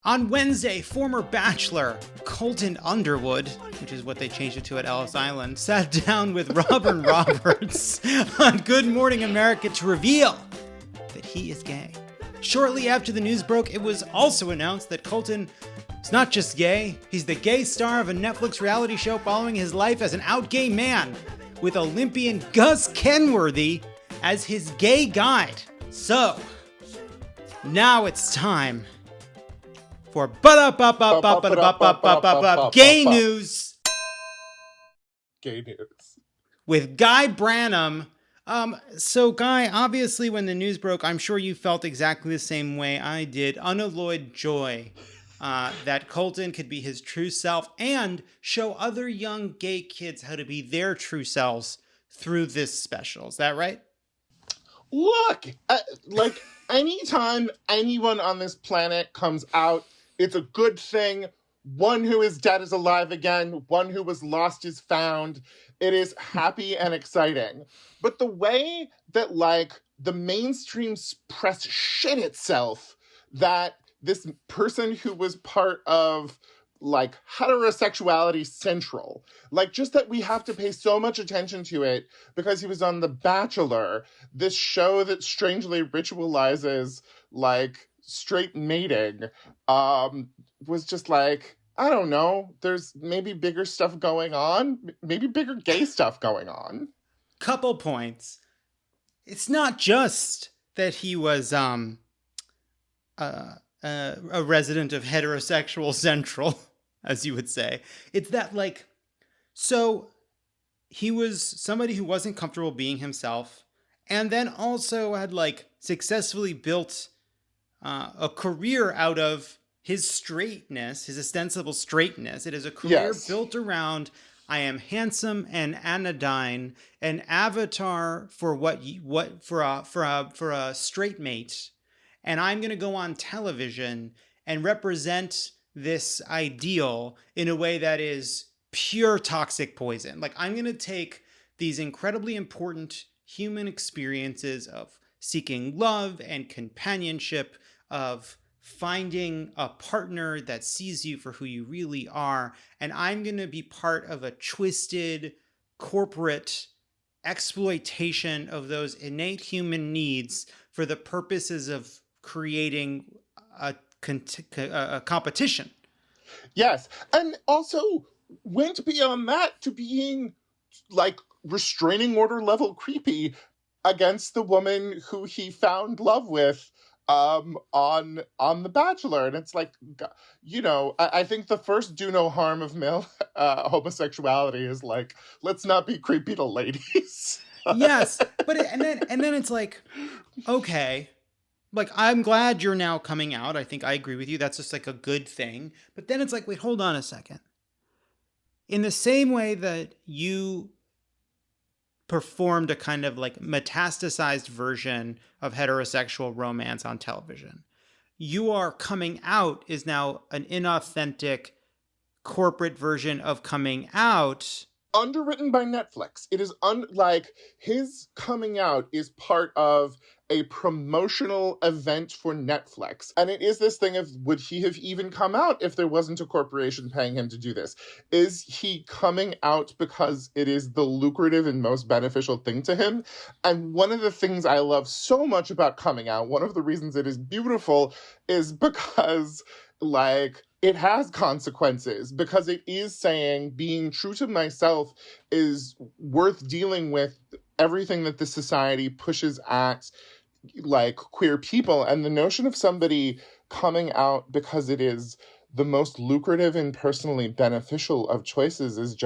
On Wednesday, former Bachelor Colton Underwood, which is what they changed it to at Ellis Island, sat down with Robin Roberts on Good Morning America to reveal that he is gay. Shortly after the news broke, it was also announced that Colton is not just gay, he's the gay star of a Netflix reality show following his life as an out gay man, with Olympian Gus Kenworthy as his gay guide. So, now it's time for gay news. Gay news. With Guy Branum. So Guy, obviously when the news broke, I'm sure you felt exactly the same way I did. Unalloyed joy that Colton could be his true self and show other young gay kids how to be their true selves through this special. Is that right? Look, anytime anyone on this planet comes out, it's a good thing. One who is dead is alive again. One who was lost is found. It is happy and exciting. But the way that, the mainstream press shit itself that this person who was part of, Heterosexuality Central, just that we have to pay so much attention to it because he was on The Bachelor, this show that strangely ritualizes, straight mating, was just I don't know, there's maybe bigger stuff going on, maybe bigger gay stuff going on. Couple points. It's not just that he was a resident of Heterosexual Central, as you would say. It's that so he was somebody who wasn't comfortable being himself, and then also had successfully built a career out of his straightness, his ostensible straightness. It is a career built around, I am handsome and anodyne, an avatar for for a straight mate, and I'm going to go on television and represent this ideal in a way that is pure toxic poison. I'm going to take these incredibly important human experiences of seeking love and companionship, of finding a partner that sees you for who you really are, and I'm going to be part of a twisted corporate exploitation of those innate human needs for the purposes of creating a competition. Yes, and also went beyond that to being restraining order level creepy against the woman who he found love with on The Bachelor. And it's I think the first do no harm of male homosexuality is let's not be creepy to ladies. Yes, but and then it's okay, I'm glad you're now coming out. I think I agree with you. That's just a good thing. But then it's wait, hold on a second. In the same way that you performed a kind of metastasized version of heterosexual romance on television, your coming out is now an inauthentic corporate version of coming out. Underwritten by Netflix. It is his coming out is part of a promotional event for Netflix. And it is this thing of, would he have even come out if there wasn't a corporation paying him to do this? Is he coming out because it is the lucrative and most beneficial thing to him? And one of the things I love so much about coming out, one of the reasons it is beautiful, is because it has consequences, because it is saying being true to myself is worth dealing with everything that the society pushes at queer people. And the notion of somebody coming out because it is the most lucrative and personally beneficial of choices is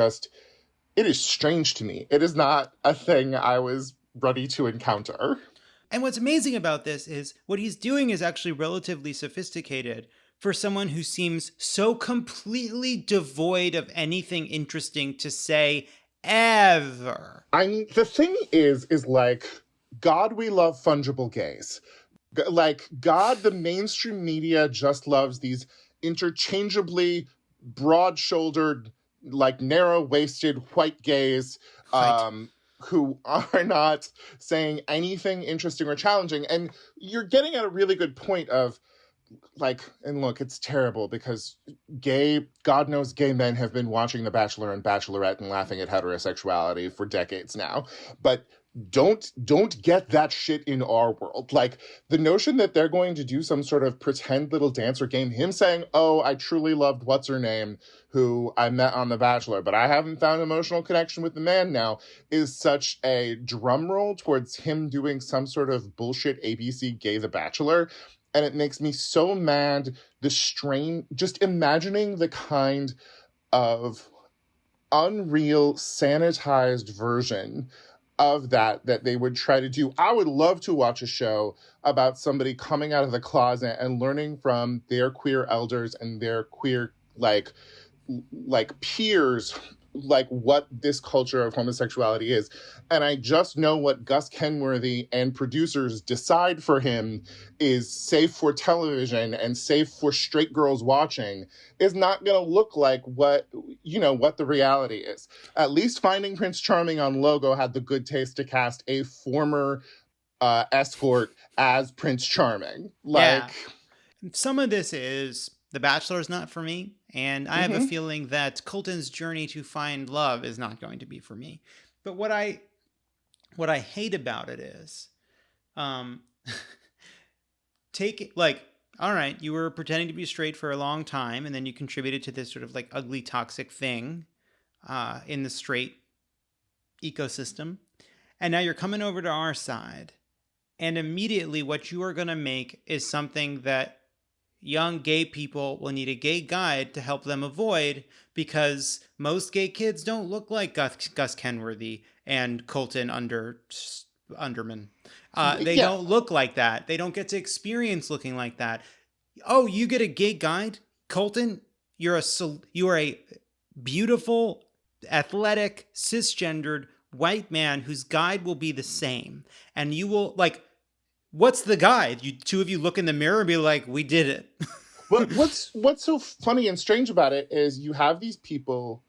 it is strange to me. It is not a thing I was ready to encounter. And what's amazing about this is what he's doing is actually relatively sophisticated for someone who seems so completely devoid of anything interesting to say ever. The thing is God, we love fungible gays. God, the mainstream media just loves these interchangeably broad-shouldered, narrow-waisted white gays who are not saying anything interesting or challenging. And you're getting at a really good point of like, and look, it's terrible because God knows gay men have been watching The Bachelor and Bachelorette and laughing at heterosexuality for decades now. But don't get that shit in our world. Like, the notion that they're going to do some sort of pretend little dance or game, him saying, oh, I truly loved what's her name, who I met on The Bachelor, but I haven't found emotional connection with the man now, is such a drum roll towards him doing some sort of bullshit ABC Gay The Bachelor. And it makes me so mad, the strain, just imagining the kind of unreal, sanitized version of that they would try to do. I would love to watch a show about somebody coming out of the closet and learning from their queer elders and their queer, like peers, like what this culture of homosexuality is. And I just know what Gus Kenworthy and producers decide for him is safe for television and safe for straight girls watching is not going to look like what the reality is. At least Finding Prince Charming on Logo had the good taste to cast a former escort as Prince Charming. Like, yeah. Some of this is The Bachelor is not for me. And I have a feeling that Colton's journey to find love is not going to be for me. But what I hate about it is, all right, you were pretending to be straight for a long time, and then you contributed to this sort of like ugly, toxic thing in the straight ecosystem. And now you're coming over to our side. And immediately what you are going to make is something that young gay people will need a gay guide to help them avoid, because most gay kids don't look like Gus Kenworthy and Colton Underman. They don't look like that. They don't get to experience looking like that. Oh, you get a gay guide? Colton, you are a beautiful, athletic, cisgendered white man whose guide will be the same. And you will, like, what's the guide? You two of you look in the mirror and be like, we did it. But what's so funny and strange about it is you have these people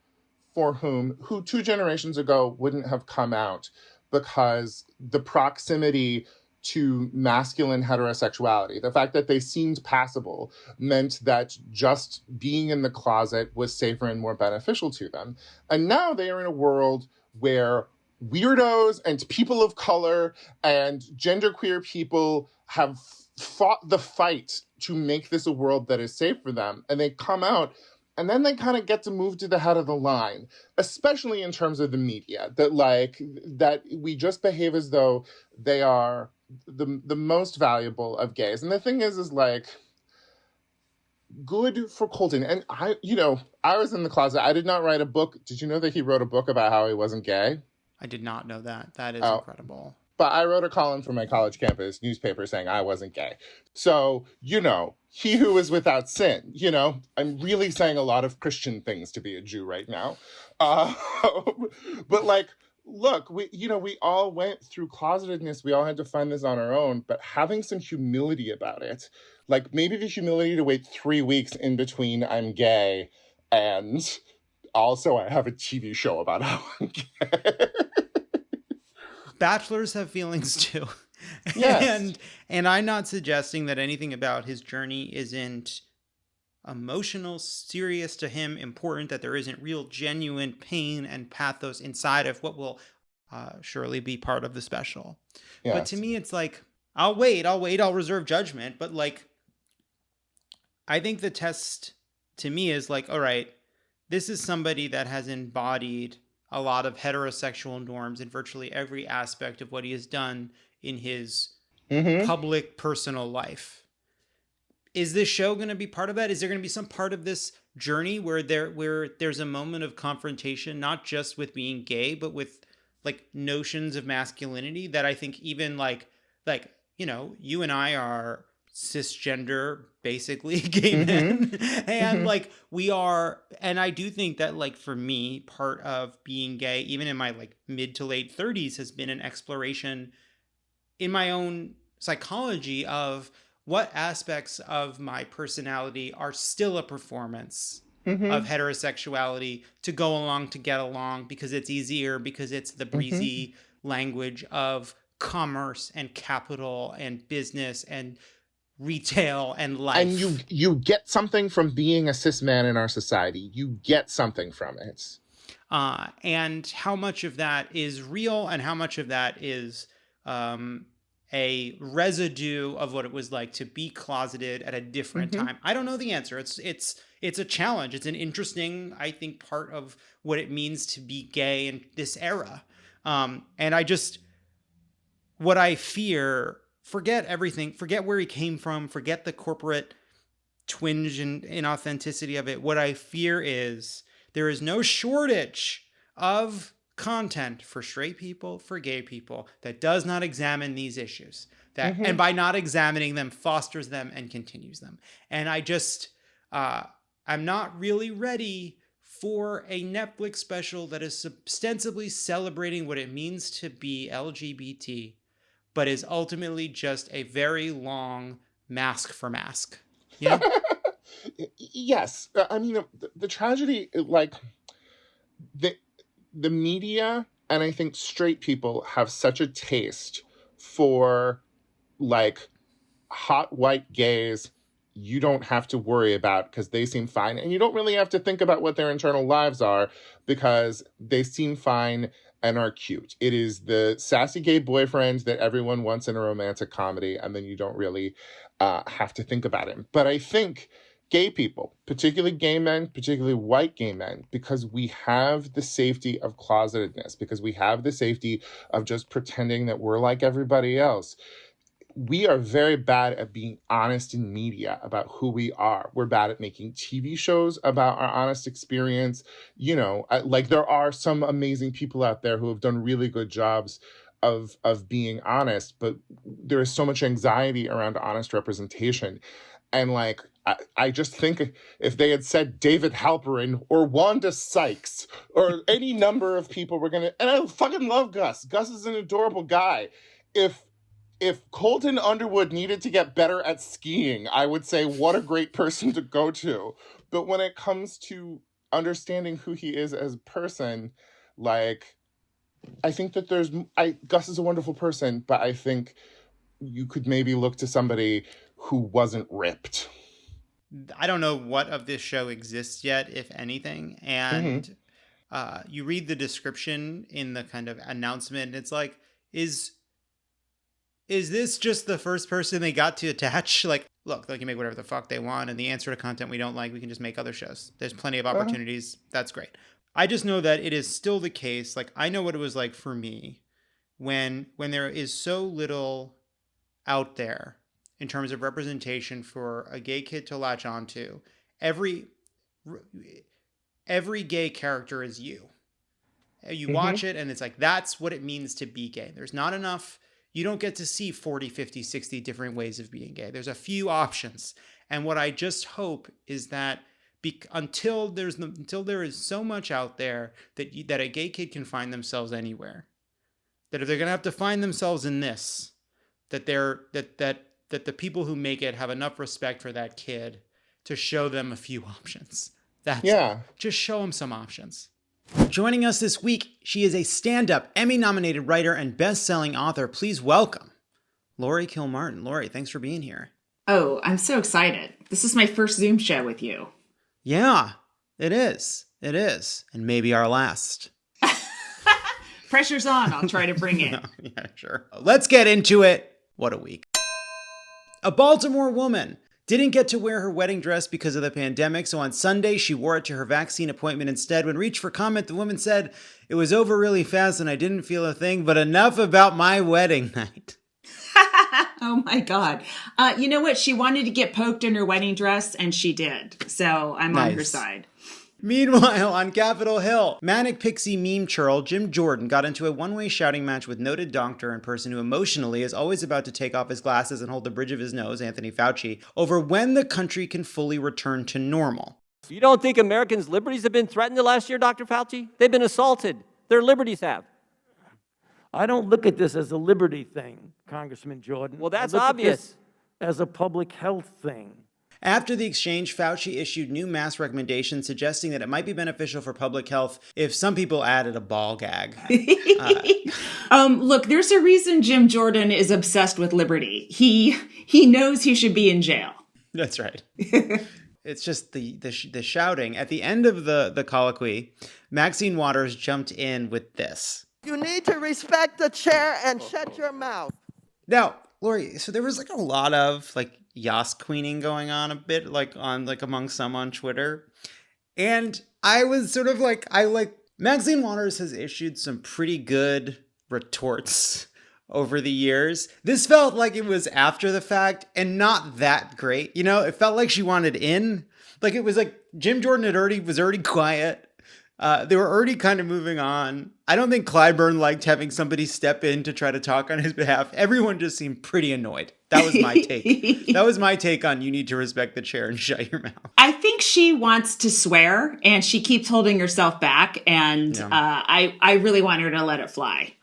who 2 generations ago wouldn't have come out because the proximity to masculine heterosexuality, the fact that they seemed passable, meant that just being in the closet was safer and more beneficial to them. And now they are in a world where weirdos and people of color and genderqueer people have fought the fight to make this a world that is safe for them. And they come out and then they kind of get to move to the head of the line, especially in terms of the media, that we just behave as though they are the most valuable of gays. And the thing is like, good for Colton. And I was in the closet. I did not write a book. Did you know that he wrote a book about how he wasn't gay? I did not know that. That is incredible. But I wrote a column for my college campus newspaper saying I wasn't gay. So, he who is without sin, I'm really saying a lot of Christian things to be a Jew right now. But like, look, we all went through closetedness. We all had to find this on our own, but having some humility about it, like maybe the humility to wait 3 weeks in between I'm gay and also I have a TV show about how I'm gay. Bachelors have feelings too. Yes. And I'm not suggesting that anything about his journey isn't emotional, serious to him, important, that there isn't real genuine pain and pathos inside of what will surely be part of the special. Yes. But to me, it's like, I'll wait, I'll reserve judgment. But like, I think the test to me is like, all right, this is somebody that has embodied a lot of heterosexual norms in virtually every aspect of what he has done in his public personal life. Is this show going to be part of that? Is there going to be some part of this journey where there's a moment of confrontation, not just with being gay, but with like notions of masculinity that I think even like you and I are cisgender, basically gay men. And like we are, and I do think that like for me, part of being gay, even in my like mid to late 30s, has been an exploration in my own psychology of what aspects of my personality are still a performance of heterosexuality to go along, to get along, because it's easier, because it's the breezy language of commerce and capital and business and retail and life. And you get something from being a cis man in our society. You get something from it. And how much of that is real and how much of that is a residue of what it was like to be closeted at a different time. I don't know the answer. It's a challenge. It's an interesting, I think, part of what it means to be gay in this era. And what I fear, forget everything, forget where he came from, forget the corporate twinge and inauthenticity of it. What I fear is there is no shortage of content for straight people, for gay people, that does not examine these issues. That and by not examining them, fosters them and continues them. And I'm not really ready for a Netflix special that is ostensibly celebrating what it means to be LGBT, but is ultimately just a very long mask for mask. You know? Yes. I mean, the tragedy, like, the media and I think straight people have such a taste for, like, hot white gays you don't have to worry about because they seem fine. And you don't really have to think about what their internal lives are because they seem fine and are cute. It is the sassy gay boyfriend that everyone wants in a romantic comedy, and then you don't really have to think about it. But I think gay people, particularly gay men, particularly white gay men, because we have the safety of closetedness, because we have the safety of just pretending that we're like everybody else, we are very bad at being honest in media about who we are. We're bad at making TV shows about our honest experience. You know, like there are some amazing people out there who have done really good jobs of being honest, but there is so much anxiety around honest representation. And like, I just think if they had said David Halperin or Wanda Sykes or any number of people were going to, and I fucking love Gus. Gus is an adorable guy. If Colton Underwood needed to get better at skiing, I would say what a great person to go to. But when it comes to understanding who he is as a person, like, I think that Gus is a wonderful person, but I think you could maybe look to somebody who wasn't ripped. I don't know what of this show exists yet, if anything. And you read the description in the kind of announcement. It's like, is this just the first person they got to attach? Like, look, they can make whatever the fuck they want, and the answer to content we don't like, we can just make other shows. There's plenty of opportunities. That's great. I just know that it is still the case. Like, I know what it was like for me when there is so little out there in terms of representation for a gay kid to latch onto. Every gay character is you. You watch it, and it's like, that's what it means to be gay. There's not enough. You don't get to see 40, 50, 60 different ways of being gay. There's a few options. And what I just hope is that until there is so much out there that a gay kid can find themselves anywhere, that if they're going to have to find themselves in this, that the people who make it have enough respect for that kid to show them a few options. Just show them some options. Joining us this week, she is a stand-up, Emmy-nominated writer and best-selling author. Please welcome Laurie Kilmartin. Laurie, thanks for being here. Oh, I'm so excited. This is my first Zoom show with you. Yeah, it is. It is. And maybe our last. Pressure's on. I'll try to bring it. Yeah, sure. Let's get into it. What a week. A Baltimore woman didn't get to wear her wedding dress because of the pandemic, so on Sunday she wore it to her vaccine appointment instead. When reached for comment, the woman said, "It was over really fast and I didn't feel a thing, but enough about my wedding night." Oh my God. You know what? She wanted to get poked in her wedding dress, and she did. So I'm on her side. Meanwhile, on Capitol Hill, manic pixie meme churl Jim Jordan got into a one-way shouting match with noted doctor and person who emotionally is always about to take off his glasses and hold the bridge of his nose, Anthony Fauci, over when the country can fully return to normal. You don't think Americans' liberties have been threatened the last year, Dr. Fauci? They've been assaulted. Their liberties have. I don't look at this as a liberty thing, Congressman Jordan. Well, that's I look obvious. At this as a public health thing. After the exchange, Fauci issued new mask recommendations suggesting that it might be beneficial for public health if some people added a ball gag. Look, there's a reason Jim Jordan is obsessed with liberty. He knows he should be in jail. That's right. It's just the shouting. At the end of the colloquy, Maxine Waters jumped in with this. You need to respect the chair and shut your mouth. Now, Laurie, so there was like a lot of like Yas queening going on a bit, like among some on Twitter. And I was sort of like, Maxine Waters has issued some pretty good retorts over the years. This felt like it was after the fact and not that great. You know, it felt like she wanted in. Like it was like Jim Jordan was already quiet. They were already kind of moving on. I don't think Clyburn liked having somebody step in to try to talk on his behalf. Everyone just seemed pretty annoyed. That was my take. That was my take on you need to respect the chair and shut your mouth. I think she wants to swear and she keeps holding herself back. And I really want her to let it fly.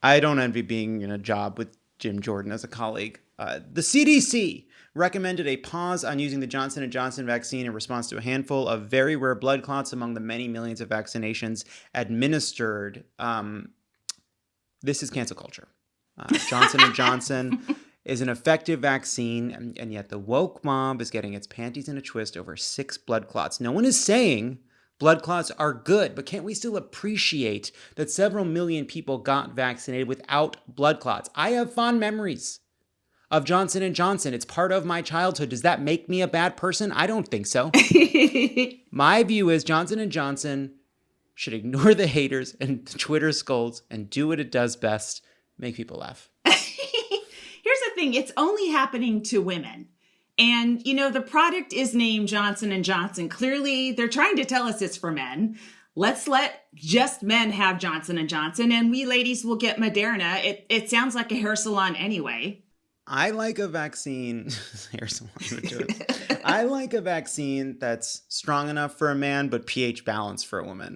I don't envy being in a job with Jim Jordan as a colleague. The CDC recommended a pause on using the Johnson & Johnson vaccine in response to a handful of very rare blood clots among the many millions of vaccinations administered. This is cancel culture. Johnson & Johnson is an effective vaccine, and yet the woke mob is getting its panties in a twist over 6 blood clots. No one is saying blood clots are good, but can't we still appreciate that several million people got vaccinated without blood clots? I have fond memories of Johnson & Johnson. It's part of my childhood. Does that make me a bad person? I don't think so. My view is Johnson & Johnson should ignore the haters and the Twitter scolds and do what it does best, make people laugh. Here's the thing. It's only happening to women. And, you know, the product is named Johnson & Johnson. Clearly, they're trying to tell us it's for men. Let's let just men have Johnson & Johnson, and we ladies will get Moderna. It sounds like a hair salon anyway. I like a vaccine. Hair salon would do it. I like a vaccine that's strong enough for a man, but pH balanced for a woman.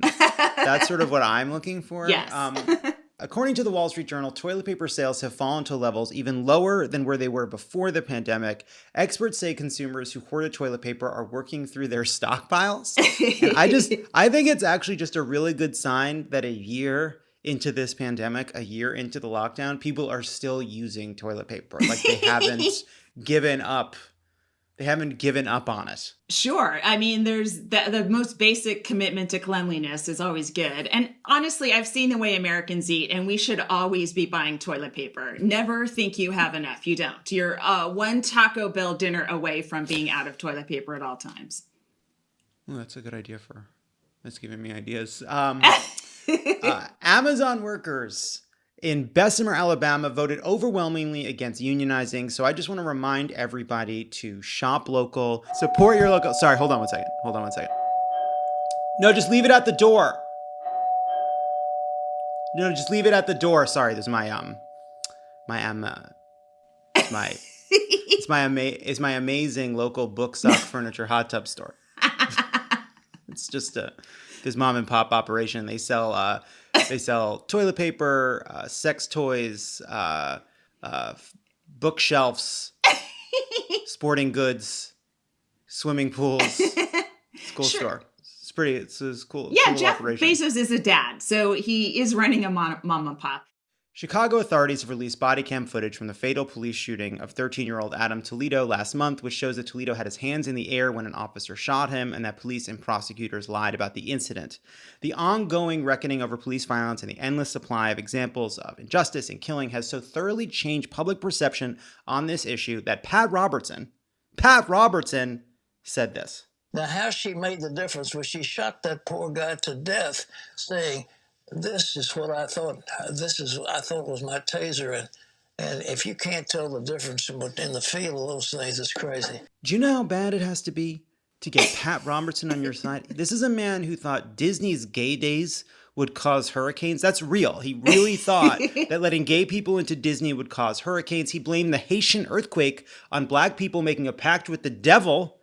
That's sort of what I'm looking for. Yes. According to the Wall Street Journal, toilet paper sales have fallen to levels even lower than where they were before the pandemic. Experts say consumers who hoarded toilet paper are working through their stockpiles. And I think it's actually just a really good sign that a year into this pandemic, a year into the lockdown, people are still using toilet paper. Like they haven't given up. They haven't given up on it. Sure. I mean, there's the most basic commitment to cleanliness is always good. And honestly, I've seen the way Americans eat, and we should always be buying toilet paper. Never think you have enough. You don't. You're one Taco Bell dinner away from being out of toilet paper at all times. Oh, that's a good idea that's giving me ideas. Amazon workers in Bessemer, Alabama, voted overwhelmingly against unionizing. So I just want to remind everybody to shop local, support your local. Sorry, hold on one second. No, just leave it at the door. No, just leave it at the door. Sorry, this is my amazing local book stock furniture hot tub store. It's just this mom and pop operation. They sell toilet paper, sex toys, bookshelves, sporting goods, swimming pools, school store. It's cool. Yeah, cool Jeff operation. Bezos is a dad, so he is running a mom and pop. Chicago authorities have released body cam footage from the fatal police shooting of 13-year-old Adam Toledo last month, which shows that Toledo had his hands in the air when an officer shot him and that police and prosecutors lied about the incident. The ongoing reckoning over police violence and the endless supply of examples of injustice and killing has so thoroughly changed public perception on this issue that Pat Robertson said this. Now, how she made the difference was she shot that poor guy to death saying, this is what I thought. I thought was my taser. And if you can't tell the difference in the feel of those things, it's crazy. Do you know how bad it has to be to get Pat Robertson on your side? This is a man who thought Disney's gay days would cause hurricanes. That's real. He really thought that letting gay people into Disney would cause hurricanes. He blamed the Haitian earthquake on black people making a pact with the devil.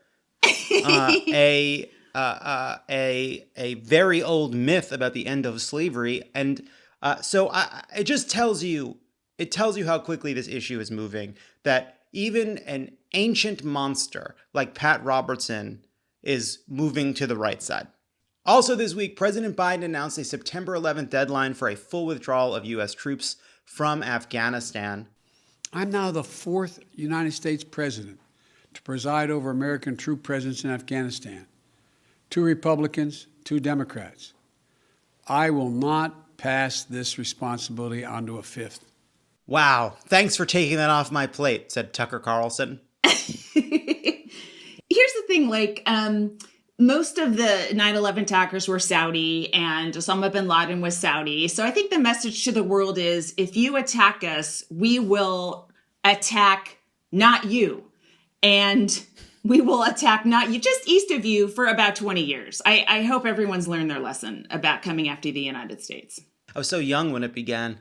A very old myth about the end of slavery. And it just tells you how quickly this issue is moving, that even an ancient monster like Pat Robertson is moving to the right side. Also this week, President Biden announced a September 11th deadline for a full withdrawal of U.S. troops from Afghanistan. I'm now the fourth United States president to preside over American troop presence in Afghanistan. 2 Republicans, 2 Democrats. I will not pass this responsibility on to a 5th. Wow, thanks for taking that off my plate, said Tucker Carlson. Here's the thing, like, most of the 9/11 attackers were Saudi and Osama bin Laden was Saudi. So I think the message to the world is, if you attack us, we will attack not you. And we will attack not you, just east of you for about 20 years. I hope everyone's learned their lesson about coming after the United States. I was so young when it began.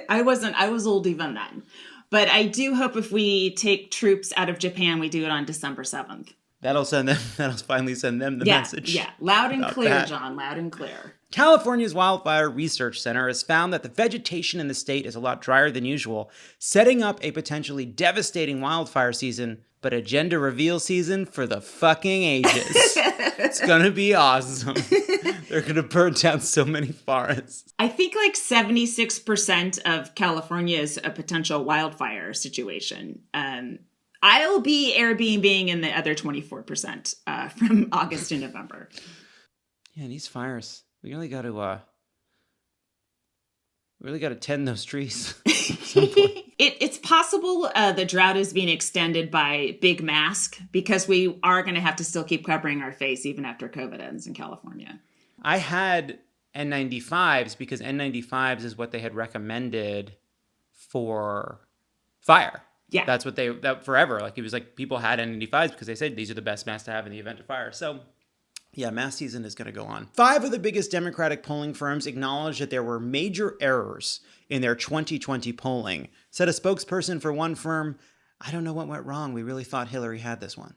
I was old even then. But I do hope if we take troops out of Japan, we do it on December 7th. That'll finally send them the message. Yeah, loud and clear, that. John, loud and clear. California's Wildfire Research Center has found that the vegetation in the state is a lot drier than usual, setting up a potentially devastating wildfire season, but a gender reveal season for the fucking ages. It's gonna be awesome. They're gonna burn down so many forests. I think like 76% of California is a potential wildfire situation. I'll be Airbnb-ing in the other 24% from August to November. Yeah, these fires. We really got to tend those trees. It's possible the drought is being extended by big mask, because we are going to have to still keep covering our face even after COVID ends in California. I had N95s because N95s is what they had recommended for fire. Yeah. That's what that forever. Like, it was like people had N95s because they said these are the best masks to have in the event of fire. So yeah, mask season is going to go on. 5 of the biggest Democratic polling firms acknowledged that there were major errors in their 2020 polling. Said a spokesperson for one firm, "I don't know what went wrong. We really thought Hillary had this one."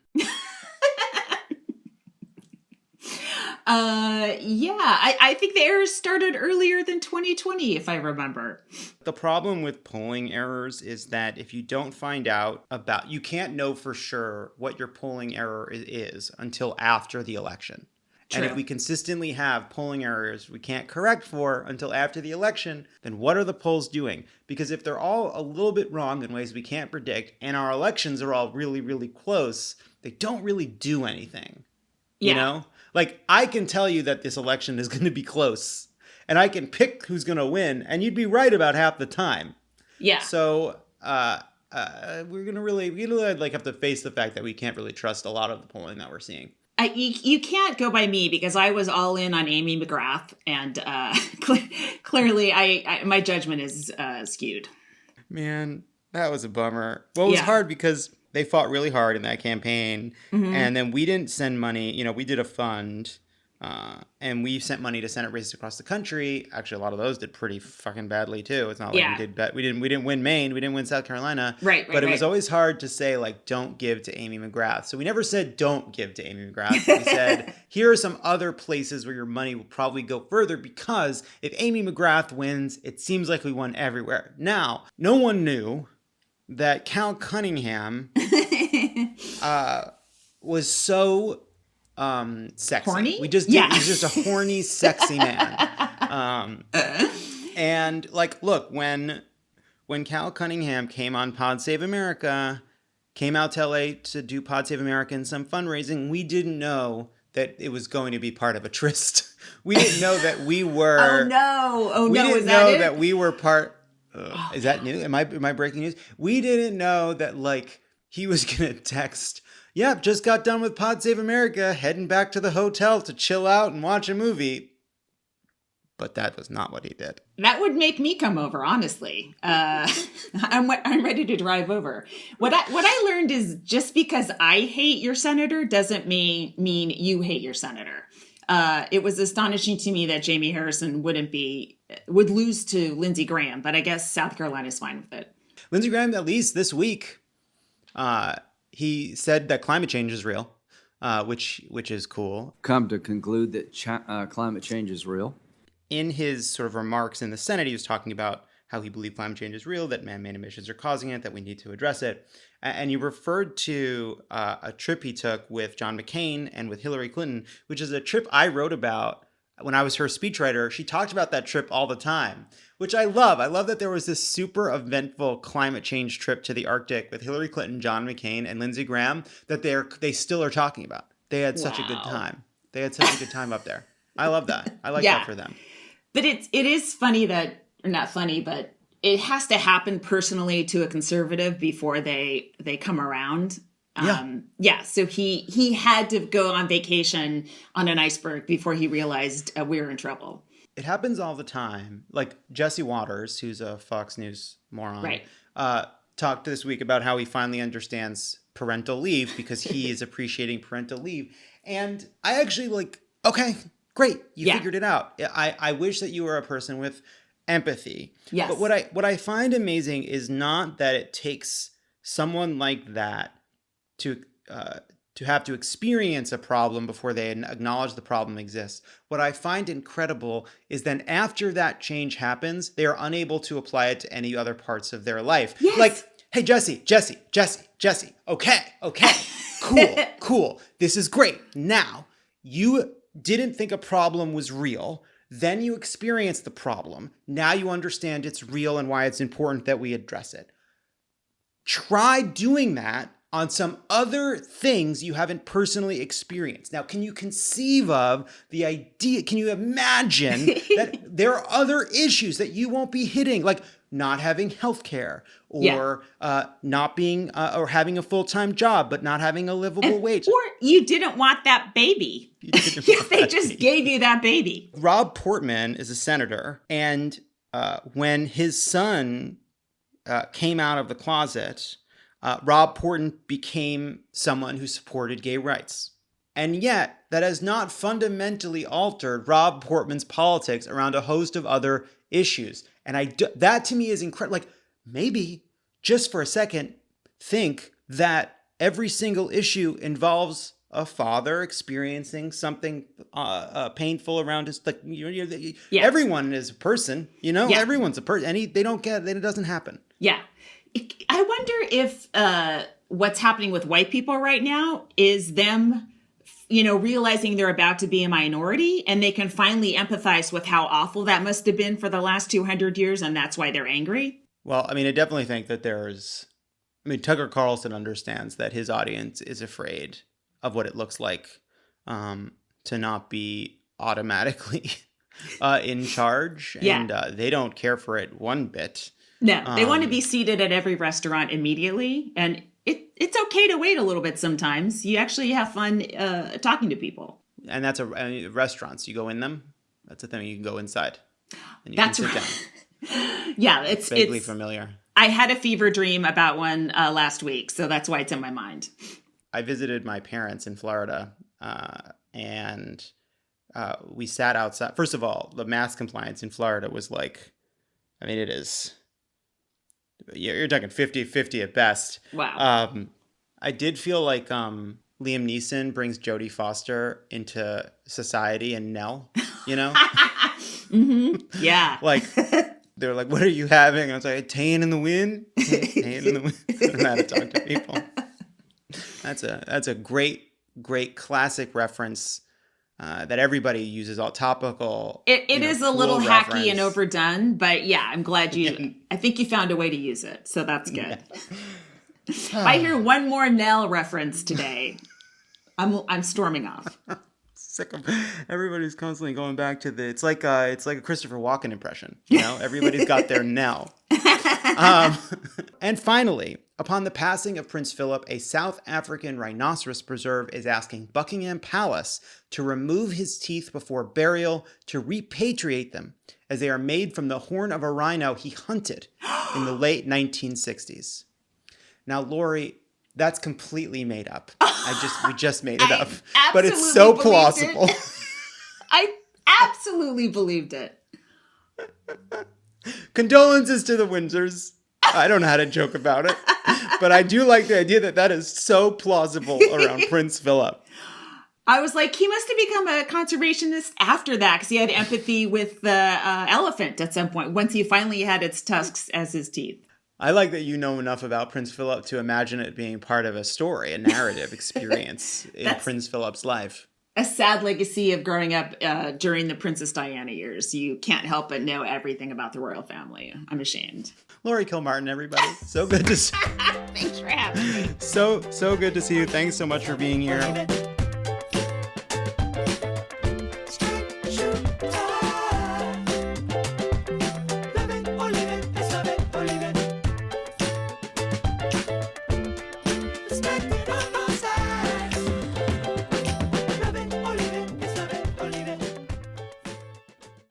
I think the errors started earlier than 2020, if I remember. The problem with polling errors is that if you don't find out about, you can't know for sure what your polling error is until after the election. True. And if we consistently have polling errors we can't correct for until after the election, then what are the polls doing? Because if they're all a little bit wrong in ways we can't predict, and our elections are all really, really close, they don't really do anything. Yeah. You know? Like, I can tell you that this election is going to be close, and I can pick who's going to win, and you'd be right about half the time. Yeah. So we're going to really have to face the fact that we can't really trust a lot of the polling that we're seeing. You can't go by me, because I was all in on Amy McGrath, and clearly my judgment is skewed. Man, that was a bummer. Well, it was hard because they fought really hard in that campaign, and then we didn't send money. You know, we did a fund, and we sent money to Senate races across the country. Actually, a lot of those did pretty fucking badly too. It's not like we didn't win Maine, we didn't win South Carolina, but it was always hard to say, like, don't give to Amy McGrath. So we never said don't give to Amy McGrath. We said here are some other places where your money will probably go further, because if Amy McGrath wins, it seems like we won everywhere. Now, no one knew that Cal Cunningham was so sexy. Horny? He's just a horny, sexy man. And like, look, when Cal Cunningham came on Pod Save America, came out to LA to do Pod Save America and some fundraising, we didn't know that it was going to be part of a tryst. We didn't know that we were. We didn't know that we were part. Is that new? Am I breaking news? We didn't know that, like, he was gonna text, "Yep, just got done with Pod Save America, heading back to the hotel to chill out and watch a movie." But that was not what he did. That would make me come over, honestly. I'm ready to drive over. What I learned is, just because I hate your senator doesn't mean you hate your senator. It was astonishing to me that Jamie Harrison would lose to Lindsey Graham, but I guess South Carolina's fine with it. Lindsey Graham, at least this week, he said that climate change is real, which is cool. Come to conclude that climate change is real. In his sort of remarks in the Senate, he was talking about how he believed climate change is real, that man-made emissions are causing it, that we need to address it. And you referred to a trip he took with John McCain and with Hillary Clinton, which is a trip I wrote about when I was her speechwriter. She talked about that trip all the time, which I love. I love that there was this super eventful climate change trip to the Arctic with Hillary Clinton, John McCain, and Lindsey Graham that they still are talking about. They had such a good time. They had such a good time up there. I love that. I like that for them. But it is funny that, or not funny, but it has to happen personally to a conservative before they come around. So he had to go on vacation on an iceberg before he realized we were in trouble. It happens all the time. Like Jesse Waters, who's a Fox News moron, talked this week about how he finally understands parental leave because he is appreciating parental leave. And I actually okay, great. You figured it out. I wish that you were a person with empathy. Yes. But what I find amazing is not that it takes someone like that to have to experience a problem before they acknowledge the problem exists. What I find incredible is then after that change happens, they are unable to apply it to any other parts of their life. Yes. Like, hey, Jesse. Okay, cool. This is great. Now, you didn't think a problem was real. Then you experience the problem. Now you understand it's real and why it's important that we address it. Try doing that on some other things you haven't personally experienced. Now, can you conceive of the idea? Can you imagine that there are other issues that you won't be hitting, like not having healthcare or not being or having a full-time job, but not having a livable wage? Or you didn't want that baby. They just gave you that baby. Rob Portman is a senator. And when his son came out of the closet, Rob Portman became someone who supported gay rights. And yet, that has not fundamentally altered Rob Portman's politics around a host of other issues. And that to me is incredible. Like, maybe, just for a second, think that every single issue involves a father experiencing something painful around his, everyone is a person, everyone's a person. And they don't get it, doesn't happen. Yeah. I wonder if what's happening with white people right now is them, realizing they're about to be a minority and they can finally empathize with how awful that must have been for the last 200 years. And that's why they're angry. Well, I definitely think that Tucker Carlson understands that his audience is afraid of what it looks like to not be automatically in charge. Yeah. And they don't care for it one bit. No, they want to be seated at every restaurant immediately. And it's okay to wait a little bit sometimes. You actually have fun talking to people. And that's restaurants. You go in them. That's a thing. You can go inside. And you that's can sit right. down. Yeah, it's vaguely familiar. I had a fever dream about one last week, so that's why it's in my mind. I visited my parents in Florida, and we sat outside. First of all, the mask compliance in Florida was it is... You're talking 50-50 at best. Wow. I did feel like Liam Neeson brings Jodie Foster into Society and Nell, Mm-hmm. Yeah. They're like, what are you having? I was like, tan in the wind. Tan in the wind. I don't know how to talk to people. That's a great classic reference that everybody uses, all topical. It is a little hacky and overdone, but yeah, I'm glad I think you found a way to use it, so that's good. If I hear one more Nell reference today, I'm storming off. Sick of everybody's constantly going back to it's like a Christopher Walken impression. Everybody's got their Nell. And finally, upon the passing of Prince Philip, a South African rhinoceros preserve is asking Buckingham Palace to remove his teeth before burial to repatriate them, as they are made from the horn of a rhino he hunted in the late 1960s. Now, Laurie, that's completely made up. We just made it up, but it's so plausible. I absolutely believed it. Condolences to the Windsors. I don't know how to joke about it, but I do like the idea that is so plausible around Prince Philip. I was like, he must have become a conservationist after that because he had empathy with the elephant at some point once he finally had its tusks as his teeth. I like that you know enough about Prince Philip to imagine it being part of a story, a narrative experience in Prince Philip's life. A sad legacy of growing up during the Princess Diana years. You can't help but know everything about the royal family. I'm ashamed. Laurie Kilmartin, everybody. So good to see Thanks for having me. So good to see you. Thanks so much for being here.